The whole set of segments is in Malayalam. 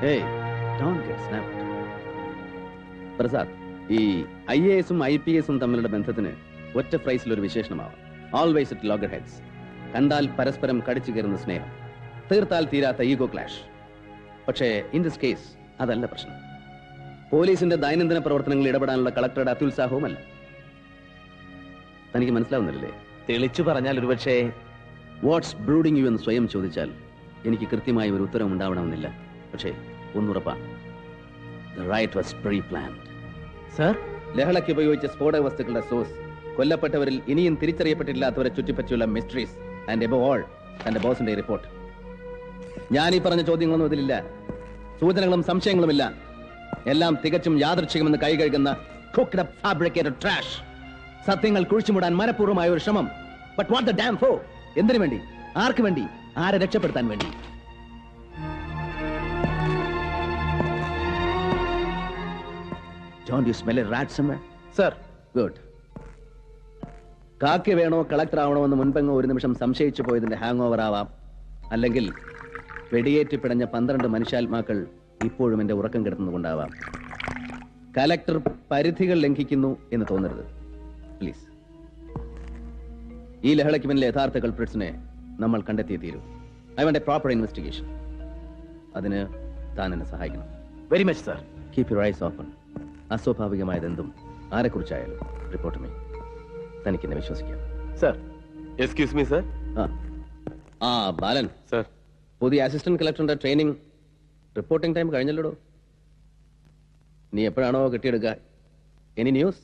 Hey, don't get snapped. Prasad, ഈ IAS-ഉം IPS-ഉം തമ്മിലുള്ള ബന്ധത്തിന് ഒറ്റ ഫ്രൈസിൽ ഒരു വിശേഷണമാവാം. Always it loggerheads. കണ്ടാൽ പരസ്പരം കടിച്ചു കയറുന്ന സ്നേഹം, തീർത്താൽ തീരാത്ത ഈഗോ ക്ലാഷ്. പക്ഷേ ഇൻ ദിസ് കേസ് അതല്ല പ്രശ്നം. പോലീസിന്റെ ദൈനംദിന പ്രവർത്തനങ്ങളിൽ ഇടപെടാനുള്ള കളക്ടറുടെ അത്യുത്സാഹവുമല്ല. തനിക്ക് മനസ്സിലാവുന്നില്ലേ? തെളിച്ചു പറഞ്ഞാൽ ഒരുപക്ഷേ വാട്ട്സ് ബ്രൂഡിംഗ് യു എന്ന് സ്വയം ചോദിച്ചാൽ എനിക്ക് കൃത്യമായ ഒരു ഉത്തരം ഉണ്ടാവണമെന്നില്ല. പക്ഷേ ഒന്നുറപ്പാണ്, the riot was pre-planned. Sir, ലഹളയ്ക്ക് ഉപയോഗിച്ച സ്ഫോടക വസ്തുക്കളുടെ സോഴ്സ്, കൊല്ലപ്പെട്ടവരിൽ ഇനിയും തിരിച്ചറിയപ്പെട്ടില്ലാത്തവരെ ചുറ്റിപ്പറ്റിയുള്ള മിസ്റ്ററീസ് ആൻഡ് എബവ് ഓൾ തന്റെ ബോസിന്റെ റിപ്പോർട്ട്. ഞാൻ ഈ പറഞ്ഞ ചോദ്യങ്ങളൊന്നും ഇതിലില്ല. സൂചനകളും സംശയങ്ങളുമില്ല. എല്ലാം തികച്ചും യാദൃച്ഛികമെന്ന് കൈകഴുകുന്ന cooked up fabricated trash. സത്യങ്ങൾ കുഴിച്ചുമൂടാൻ മനഃപൂർവ്വമായ ഒരു ശ്രമം. But what the damn for? എന്തിനു വേണ്ടി? ആർക്ക് വേണ്ടി? ആരെ രക്ഷപ്പെടുത്താൻ വേണ്ടി? Don't you smell a rat somewhere? Sir. Good. കാക്കി വേണോ കളക്ടർ ആവണോ എന്ന് മുൻപെങ്ങോ ഒരു നിമിഷം സംശയിച്ചു പോയതിന്റെ ഹാങ് ഓവർ ആവാം. അല്ലെങ്കിൽ വെടിയേറ്റ് പിടഞ്ഞ 12 മനുഷ്യാത്മാക്കൾ ഇപ്പോഴും എന്റെ ഉറക്കം കെടുത്തുന്നുകൊണ്ടാവാം. കലക്ടർ പരിധികൾ ലംഘിക്കുന്നു എന്ന് തോന്നരുത്, പ്ലീസ്. ഈ ലഹളയ്ക്ക് പിന്നിലെ യഥാർത്ഥ കൾപ്രിറ്റ്സിനെ നമ്മൾ കണ്ടെത്തിയേ തീരൂ. I want a proper investigation. അതിന് താൻ എന്നെ സഹായിക്കണം. Very much sir. Keep your eyes open. അസ്വാഭാവികമായതെന്തും ആരെക്കുറിച്ചായാലും റിപ്പോർട്ട് മീ. തനിക്ക് എന്നെ വിശ്വസിക്കാം. Sir. Excuse me sir. Balan sir, പുതിയ അസിസ്റ്റന്റ് കളക്ടറിന്റെ ട്രെയിനിങ് റിപ്പോർട്ടിംഗ് ടൈം കഴിഞ്ഞല്ലോ. നീ എപ്പോഴാണോ കെട്ടിയെടുക്കുക? Any news?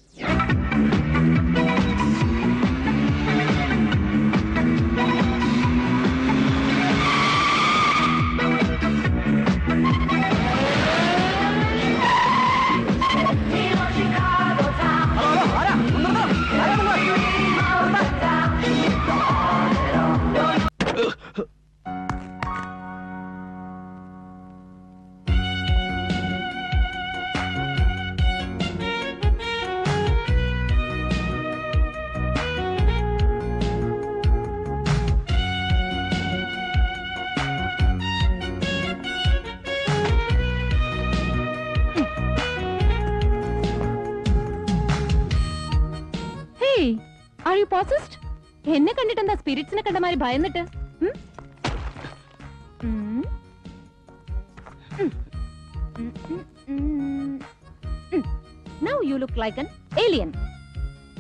എന്നെ കണ്ടിട്ട് എന്താ സ്പിരിറ്റ്സിനെ കണ്ടമാരി ഭയന്നിട്ട്? Now you look like an alien.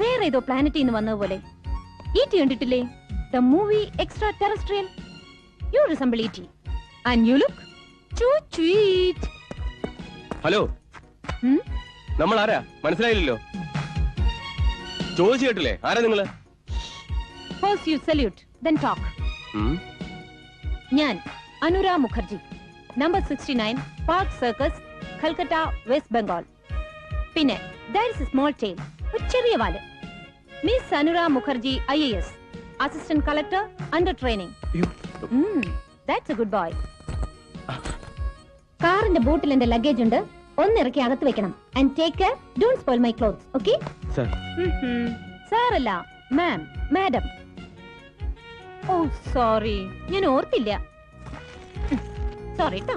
വേറെ ഏതോ പ്ലാനറ്റിൽ നിന്ന് വന്നതുപോലെ. E.T. കണ്ടിട്ടില്ലേ? The movie Extraterrestrial. You resemble E.T. And you look too sweet. Hello, നമ്മൾ ആരാ മനസ്സിലായില്ലല്ലോ. ചോദിച്ചു കേട്ടില്ലേ ആരാ നിങ്ങള്? First you salute, then talk. ഞാൻ Anura Mukherjee, number 69 park circus, Calcutta, west Bengal. പിന്നെ there is a small tail, ഒരു ചെറിയ വാല്. Miss Anura Mukherjee IAS, assistant collector, under training. That's a good boy. കാറിന്റെ ബൂട്ടിൽ എന്റെ ലഗേജ് ഉണ്ട്, ഒന്നിറക്കി അകത്ത് വെക്കണം. And take care, don't spoil my clothes, okay? Sir. Sir അല്ല, മാം, മാഡം. ഓ സോറി, ഞാൻ ഓർത്തില്ല. സോറി ട്ടോ.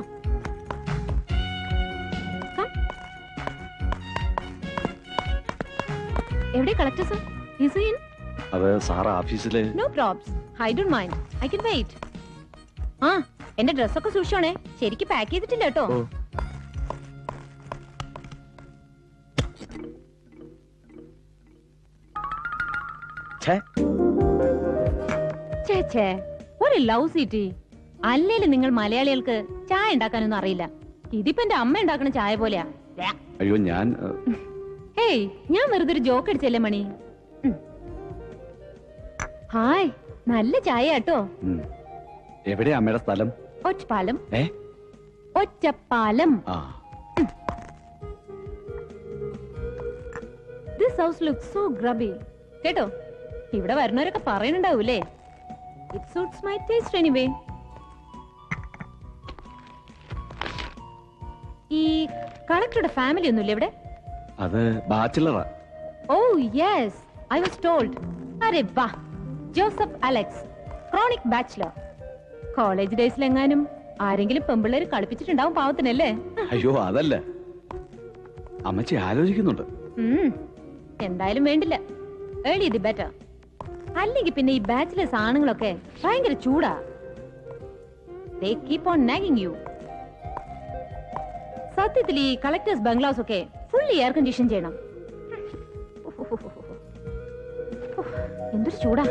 എവിടെ collector sir? Is he in? അത് സാർ ഓഫീസിലെ. No probs. I don't mind. I can wait. എന്റെ ഡ്രസ്സൊക്കെ സൂക്ഷിച്ചോണേ, ശരിക്ക് പാക്ക് ചെയ്തിട്ടില്ല കേട്ടോ. ഒരു ലവ് സീറ്റി. അല്ലേലും നിങ്ങൾ മലയാളികൾക്ക് ചായ ഉണ്ടാക്കാനൊന്നും അറിയില്ല. ഇതിപ്പോ എന്റെ അമ്മ ഉണ്ടാക്കുന്ന ചായ പോലെയാ. അയ്യോ ഞാൻ ഹേയ്, ഞാൻ വെറുതെ ഒരു ജോക്ക് അടിച്ചല്ലേ മണി. ഹായ്, നല്ല ചായ കേട്ടോ. എവിടെയാ അമ്മയുടെ സ്ഥലം? Ottapalam. Ottapalam. This house looks so grubby. കേട്ടോ, ഇവിടെ വരുന്നവരൊക്കെ പറയുന്നുണ്ടാവൂലേ. It suits my taste anyway. ഈ കളക്ടറുടെ ഫാമിലി ഒന്നുമില്ല ഇവിടെ? അത് ബാച്ചിലറാ. Oh yes, I was told. അരെ വാ, Joseph Alex, chronic bachelor. College ഡേയ്സിലെങ്ങാനും ആരെങ്കിലും പെമ്പിള്ളേര് കളിപ്പിച്ചിട്ടുണ്ടാവും പാവത്തിനല്ലേ? അയ്യോ അതല്ല, അമ്മച്ചി ആലോചിക്കുന്നുണ്ട്. എന്തായാലും വേണ്ടില്ല, ഏർലി ദി ബെറ്റർ. അല്ലെങ്കിൽ പിന്നെ ഈ ബാച്ചിലേഴ്സ് ആണുങ്ങളൊക്കെ ഭയങ്കര ചൂടാ. They keep on nagging you. സത്യത്തിൽ ഈ കളക്ടേഴ്സ് ബംഗ്ലാവ്സ് ഒക്കെ ഫുള്ളി എയർ കണ്ടീഷൻ ചെയ്യണം. എന്തൊരു ചൂടാ.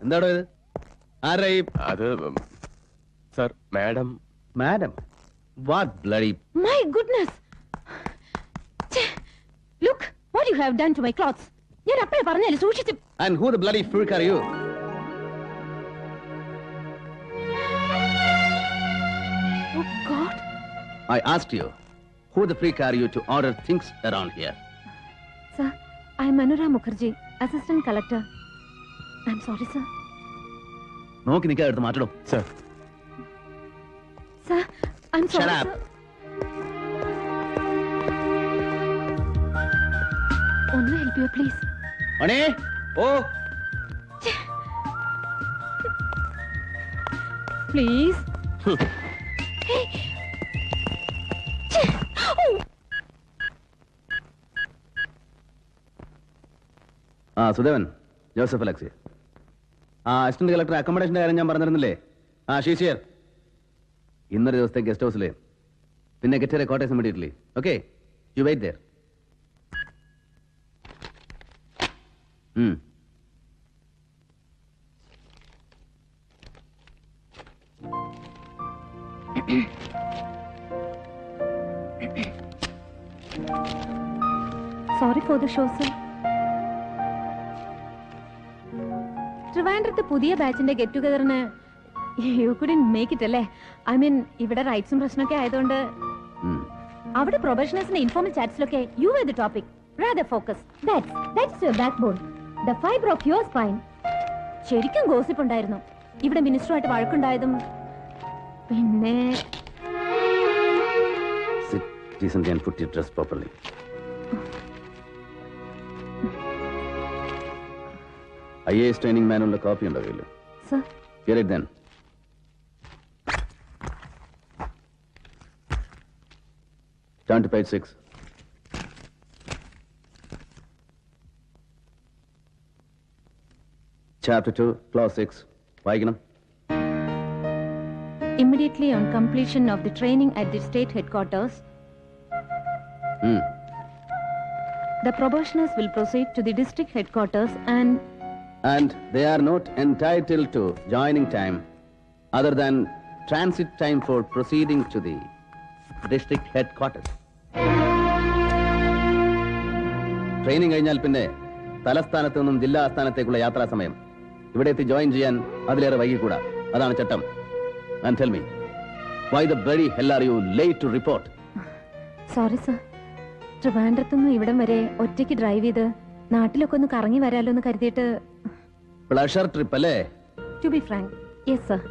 എന്താടോ ഇത്? ആരാ ഈ? അത് sir, madam. Madam? What bloody? My goodness. Look what you have done to my clothes. ഞാൻ അപ്പഴേ പറഞ്ഞല്ലേ സൂക്ഷിച്ച്. And who the bloody freak are you? Oh God. I asked you, who the freak are you to order things around here? Sir, I am Anura Mukherjee, Assistant Collector. I'm sorry, sir. നോക്കി നിൽക്കാതെ എടുത്ത് മാറ്റണം. Sir, Sir, I'm sorry, Shut up. sir. ഒന്ന് help you, please. Mani, oh Please. Hey. Oh. Sudevan, Joseph അലക്സി. അസിസ്റ്റന്റ് കളക്ടർ അക്കോമഡേഷന്റെ കാര്യം ഞാൻ പറഞ്ഞിരുന്നില്ലേ? ഷീഷിയർ ഇന്നൊരു ദിവസത്തെ ഗസ്റ്റ് ഹൗസില്, പിന്നെ get quarters immediately. Okay, you wait there. Sorry for the show, sir. ട്രിവാൻഡ്രത്ത് പുതിയ ബാച്ചിന്റെ ഗെറ്റ് ടുഗദറിന് യു കുഡിൻ മേക്ക് ഇറ്റ് അല്ലേ? ഐ മീൻ ഇവിടെ റൈറ്റ്സും പ്രശ്നമൊക്കെ ആയതുകൊണ്ട് അവിടെ പ്രൊഫഷണൽസിന്റെ ഇൻഫോർമൽ ചാറ്റ്സിലൊക്കെ you are the topic. rather focus. That's your backbone. The fiber of your spine. ശരിക്കും ഗോസിപ്പ് ഉണ്ടായിരുന്നു. ഇവിടെ മിനിസ്റ്ററുമായിട്ട് വഴക്കുണ്ടായതും പിന്നെ Sit decently and put your dress properly. IAS training മാനുള്ള കോപ്പി ഉണ്ടോ കയ്യിൽ? Sir. Get it then. Turn to page 6. Chapter 2, Clause 6. വായിക്കണം. Immediately on completion of the training at the state headquarters, the probationers will proceed to the district headquarters And they are not entitled to joining time other than transit time for proceeding to the district headquarters. Training കഴിഞ്ഞാൽ പിന്നെ തലസ്ഥാനത്ത് നിന്നും ജില്ലാ ആസ്ഥാനത്തേക്കുള്ള യാത്രാ സമയം ഇവിടെ എത്തി ജോയിൻ ചെയ്യാൻ അതിലേറെ വൈകിക്കൂടാ. അതാണ് ചട്ടം. And tell me, why the bloody hell are you late to report? Sorry sir, ട്രിവാൻഡ്രത്തുനിന്ന് ഇവിടം വരെ ഒറ്റയ്ക്ക് ഡ്രൈവ് ചെയ്ത് നാട്ടിലൊക്കെ ഒന്ന് കറങ്ങി വരാലോ എന്ന് കരുതിയിട്ട്. പ്ലഷർ ട്രിപ്പ് അല്ലേ? To be frank, yes sir.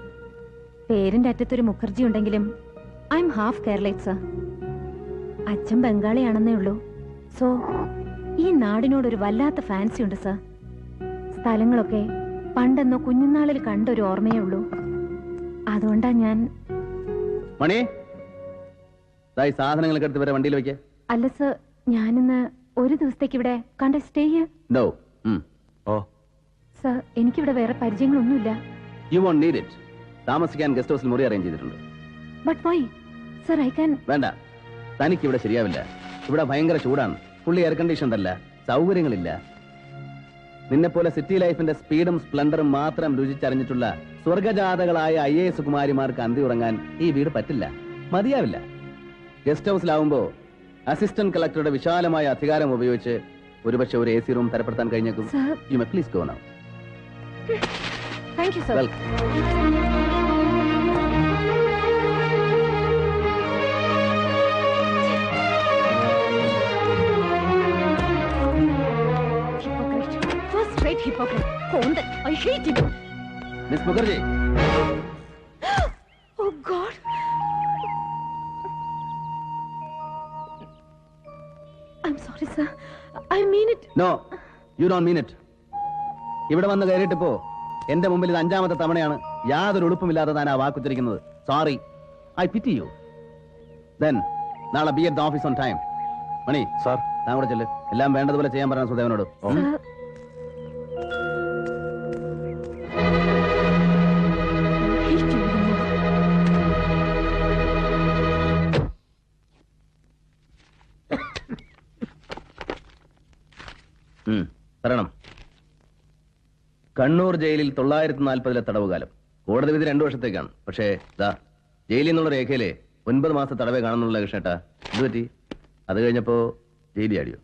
പേരിന്റെ അറ്റത്തൊരു മുഖർജി ഉണ്ടെങ്കിലും I am half Keralite sir. അച്ഛൻ ബംഗാളിയാണെന്നേ ഉള്ളൂ. സോ ഈ നാടിനോടൊരു വല്ലാത്ത ഫാൻസി ഉണ്ട് സർ. സ്ഥലങ്ങളൊക്കെ പണ്ടെന്നോ കുഞ്ഞുനാളിൽ കണ്ടൊരു ഓർമ്മയേ ഉള്ളൂ. അതുകൊണ്ടാ ഞാൻ. മണി, ഈ സാധനങ്ങളൊക്കെ എടുത്ത് വരെ വണ്ടിയിൽ വെക്കേ. അല്ല സർ, ഞാനിന്ന് ഒരു ദിവസത്തേക്ക് ഇവിടെ കണ്ട സ്റ്റേ ചെയ്യാം. നോ. ഓ സർ, എനിക്കിവിടെ വേറെ പരിചയങ്ങളൊന്നുമില്ല. You won't need it. താമസിക്കാൻ ഗസ്റ്റ് ഹൗസിൽ മുറി അറേഞ്ച് ചെയ്തിട്ടുണ്ട്. But why sir? I can. വേണ്ട, തനിക്ക് ഇവിടെ ശരിയാവില്ല. ഇവിടെ ഭയങ്കര ചൂടാണ്. ഫുള്ളി എയർ കണ്ടീഷൻഡ് അല്ല, സൗകര്യങ്ങളില്ല. നിന്നെ പോലെ സിറ്റി ലൈഫിന്റെ സ്പീഡും സ്പ്ലൻഡറും മാത്രം രുചിച്ചറിഞ്ഞിട്ടുള്ള സ്വർഗജാതകളായ IAS കുമാരിമാർക്ക് അന്തി ഉറങ്ങാൻ ഈ വീട് പറ്റില്ല, മതിയാവില്ല. ഗസ്റ്റ് ഹൗസിലാവുമ്പോ അസിസ്റ്റന്റ് കളക്ടറുടെ വിശാലമായ അധികാരം ഉപയോഗിച്ച് ഒരുപക്ഷെ ഒരു AC റൂം തരപ്പെടുത്താൻ കഴിഞ്ഞേക്കും. You may please go now. Thank you sir. Straight hypocrite. Kondan. I hate him. Miss Mukherjee, Oh God. I'm sorry, sir. I mean it. No you don't mean it. ഇവിടെ വന്ന് കയറിയിട്ടിപ്പോ എന്റെ മുമ്പിൽ ഇത് 5ാമത്തെ തവണയാണ് യാതൊരു ഉളുപ്പുമില്ലാതെ താൻ ആ വാക്കുച്ചരിക്കുന്നത്. Sorry, I pity you. Then നാളെ be at the office on time. Mani sir. താൻ കൂടെ ചെല്ല്. എല്ലാം വേണ്ടതുപോലെ ചെയ്യാൻ പറയണം സുദേവനോട്. Sir. I hate you. പറയണം. കണ്ണൂർ ജയിലിൽ 940 തടവുകാലം. കോടതി വിധി 2 വർഷത്തേക്കാണ്. പക്ഷേ ദാ ജയിലിൽ നിന്നുള്ള രേഖയിലെ 9 മാസത്തെ തടവേ കാണുന്നുള്ള കൃഷ്ണേട്ടാ. ഇത് പറ്റി? അത് കഴിഞ്ഞപ്പോ ജയിലി ആടിയോ?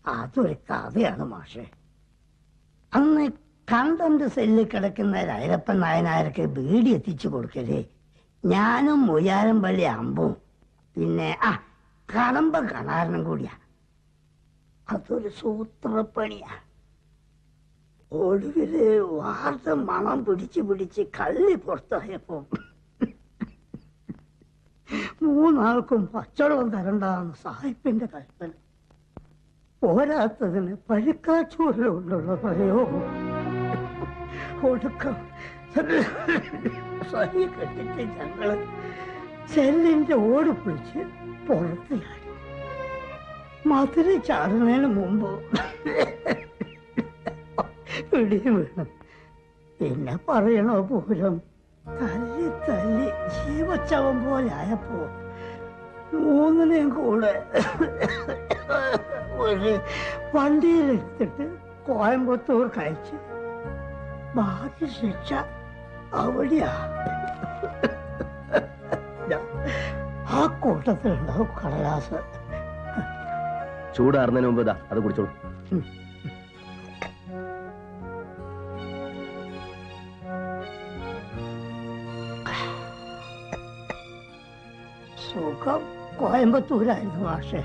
അതൊരു കഥയാണ് മാഷെ. അന്ന് കണ്ടന്റ് സെല്ലിൽ കിടക്കുന്ന രൈരപ്പൻ നായനാർക്ക് ബീഡി എത്തിച്ചു കൊടുക്കലേ ഞാനും മുയാരം പള്ളി അമ്പും പിന്നെ കടമ്പ കണാരനും കൂടിയാ. അതൊരു സൂത്രപ്പണിയാ. ഒടുവില് വാർത്ത മണം പിടിച്ച് കള്ളി പുറത്തായപ്പോ 3 ആൾക്കും പച്ചവെള്ളം തരണ്ടാന്ന് സാഹിബിന്റെ കൽപ്പന. പോരാത്തതിന് പഴുക്കാച്ചൂരിലുണ്ടല്ലോ പറയോ. ഒടുക്കം സഹി കെട്ടിട്ട് ഞങ്ങള് സെല്ലിന്റെ ഓട് പിടിച്ച് പുറത്ത് ചാടി. മധുര ചാടുന്നതിന് മുമ്പ് പിടി വീണു. പിന്നെ പറയണോ പൂരം, തല്ലി ജീവച്ചവൻ പോലെ ആയപ്പോ 3നെയും കൂടെ ഒരു വണ്ടിയിലെടുത്തിട്ട് കോയമ്പത്തൂർ കഴിച്ച് ബാക്കി ശിക്ഷ അവിടെയാ. ആ കൂട്ടത്തിലുണ്ടാവും കടലാസ്. ചൂടാറുന്നതിന് മുമ്പ് ഇതാ അത് കുടിച്ചോളൂ. സുഖം കോയമ്പത്തൂരായിരുന്നു മാഷെ.